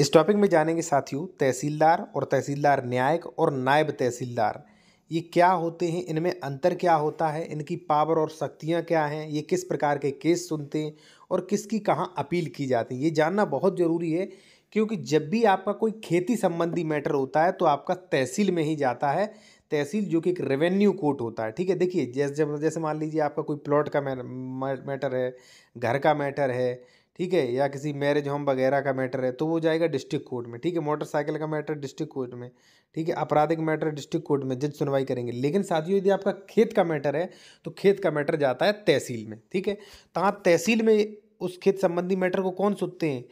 इस टॉपिक में जानेंगे साथियों तहसीलदार और तहसीलदार न्यायिक और नायब तहसीलदार ये क्या होते हैं, इनमें अंतर क्या होता है, इनकी पावर और शक्तियां क्या हैं, ये किस प्रकार के केस सुनते हैं और किसकी कहाँ अपील की जाती है, ये जानना बहुत ज़रूरी है। क्योंकि जब भी आपका कोई खेती संबंधी मैटर होता है तो आपका तहसील में ही जाता है। तहसील जो कि एक रेवेन्यू कोर्ट होता है। ठीक है, देखिए जैसे मान लीजिए आपका कोई प्लॉट का मैटर है, घर का मैटर है, ठीक है, या किसी मैरिज होम वगैरह का मैटर है तो वो जाएगा डिस्ट्रिक्ट कोर्ट में। ठीक है, मोटरसाइकिल का मैटर डिस्ट्रिक्ट कोर्ट में। ठीक है, आपराधिक मैटर डिस्ट्रिक्ट कोर्ट में जज सुनवाई करेंगे। लेकिन साथियों यदि आपका खेत का मैटर है तो खेत का मैटर जाता है तहसील में। ठीक है, तो हाँ, तहसील में उस खेत संबंधी मैटर को कौन सुनते हैं?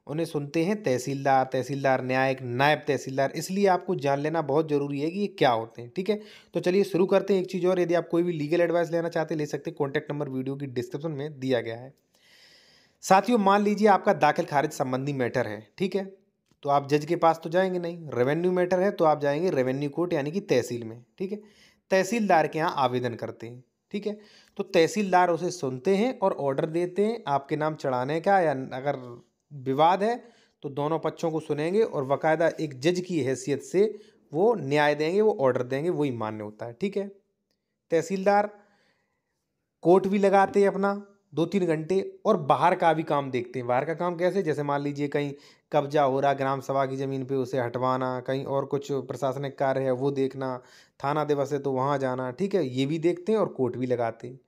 उन्हें सुनते हैं तहसीलदार, तहसीलदार न्यायिक, नायब तहसीलदार। इसलिए आपको जान लेना बहुत ज़रूरी है कि ये क्या होते हैं। ठीक है, तो चलिए शुरू करते हैं। एक चीज़ और, यदि आप कोई भी लीगल एडवाइस लेना चाहते हैं ले सकते हैं। कॉन्टैक्ट नंबर वीडियो की डिस्क्रिप्शन में दिया गया है। साथियों मान लीजिए आपका दाखिल खारिज संबंधी मैटर है। ठीक है, तो आप जज के पास तो जाएंगे नहीं। रेवेन्यू मैटर है तो आप जाएंगे रेवेन्यू कोर्ट यानी कि तहसील में। ठीक है, तहसीलदार के यहाँ आवेदन करते हैं। ठीक है, तो तहसीलदार उसे सुनते हैं और ऑर्डर देते हैं आपके नाम चढ़ाने का, या अगर विवाद है तो दोनों पक्षों को सुनेंगे और बाकायदा एक जज की हैसियत से वो न्याय देंगे, वो ऑर्डर देंगे, वही मान्य होता है। ठीक है, तहसीलदार कोर्ट भी लगाते हैं अपना 2-3 घंटे, और बाहर का भी काम देखते हैं। बाहर का काम कैसे? जैसे मान लीजिए कहीं कब्जा हो रहा ग्राम सभा की ज़मीन पे, उसे हटवाना, कहीं और कुछ प्रशासनिक कार्य है वो देखना, थाना दिवस है तो वहाँ जाना। ठीक है, ये भी देखते हैं और कोर्ट भी लगाते हैं।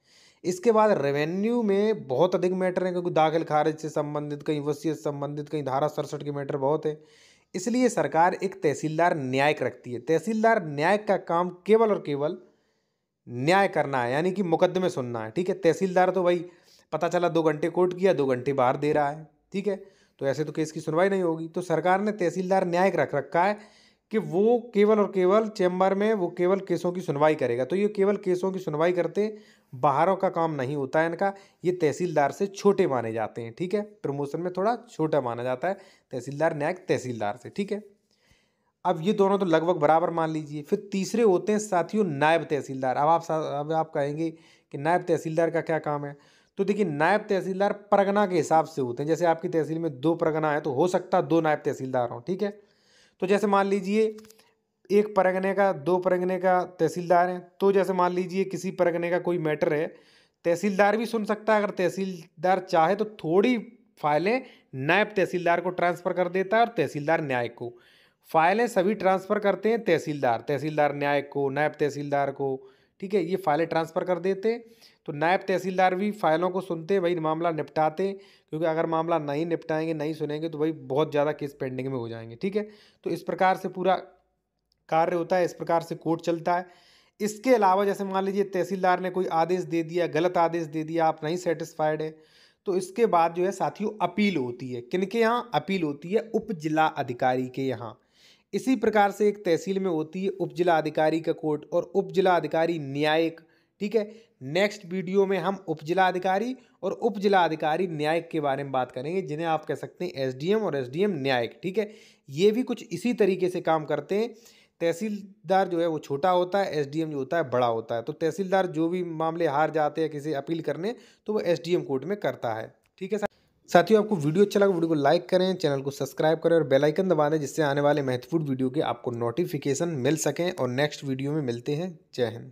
इसके बाद रेवेन्यू में बहुत अधिक मैटर हैं, क्योंकि दाखिल खारिज से संबंधित, कहीं वसीयत संबंधित, कहीं धारा 67 के मैटर बहुत है। इसलिए सरकार एक तहसीलदार न्यायिक रखती है। तहसीलदार न्यायिक का काम केवल और केवल न्याय करना है, यानी कि मुकदमे सुनना है। ठीक है, तहसीलदार तो भाई पता चला 2 घंटे कोर्ट किया, 2 घंटे बाहर दे रहा है। ठीक है, तो ऐसे तो केस की सुनवाई नहीं होगी। तो सरकार ने तहसीलदार न्यायिक रख रखा है कि वो केवल और केवल चैम्बर में वो केवल केसों की सुनवाई करेगा। तो ये केवल केसों की सुनवाई करते, बाहरों का काम नहीं होता है इनका। ये तहसीलदार से छोटे माने जाते हैं। ठीक है, प्रमोशन में थोड़ा छोटा माना जाता है तहसीलदार न्यायिक तहसीलदार से। ठीक है, अब ये दोनों तो लगभग बराबर मान लीजिए। फिर तीसरे होते हैं साथियों नायब तहसीलदार। अब आप कहेंगे कि नायब तहसीलदार का क्या काम है? तो देखिए, नायब तहसीलदार परगना के हिसाब से होते हैं। जैसे आपकी तहसील में 2 परगना है तो हो सकता है 2 नायब तहसीलदार हों। ठीक है, तो जैसे मान लीजिए एक परगने का 2 परगने का तहसीलदार है, तो जैसे मान लीजिए किसी परगने का कोई मैटर है, तहसीलदार भी सुन सकता है। अगर तहसीलदार चाहे तो थोड़ी फाइलें नायब तहसीलदार को ट्रांसफ़र कर देता है और तहसीलदार न्यायिक को। फाइलें सभी ट्रांसफ़र करते हैं तहसीलदार, तहसीलदार न्यायिक को, नायब तहसीलदार को। ठीक है, ये फाइलें ट्रांसफ़र कर देते हैं। तो नायब तहसीलदार भी फाइलों को सुनते हैं, भाई मामला निपटाते हैं। क्योंकि अगर मामला नहीं निपटाएंगे, नहीं सुनेंगे तो भाई बहुत ज़्यादा केस पेंडिंग में हो जाएंगे। ठीक है, तो इस प्रकार से पूरा कार्य होता है, इस प्रकार से कोर्ट चलता है। इसके अलावा जैसे मान लीजिए तहसीलदार ने कोई आदेश दे दिया, गलत आदेश दे दिया, आप नहीं सेटिस्फाइड है, तो इसके बाद जो है साथियों अपील होती है। किनके यहाँ अपील होती है? उप जिला अधिकारी के यहाँ। इसी प्रकार से एक तहसील में होती है उप जिला अधिकारी का कोर्ट और उप जिला अधिकारी न्यायिक। ठीक है, नेक्स्ट वीडियो में हम उप जिला अधिकारी और उप जिला अधिकारी न्यायिक के बारे में बात करेंगे, जिन्हें आप कह सकते हैं एसडीएम और एसडीएम न्यायिक। ठीक है, ये भी कुछ इसी तरीके से काम करते हैं। तहसीलदार जो है वो छोटा होता है, एसडीएम जो होता है बड़ा होता है। तो तहसीलदार जो भी मामले हार जाते हैं किसी अपील करने, तो वो एसडीएम कोर्ट में करता है। ठीक है साथियों, आपको वीडियो अच्छा लगा वीडियो को लाइक करें, चैनल को सब्सक्राइब करें और बेल आइकन दबा दें, जिससे आने वाले महत्वपूर्ण वीडियो के आपको नोटिफिकेशन मिल सकें। और नेक्स्ट वीडियो में मिलते हैं। जय हिंद।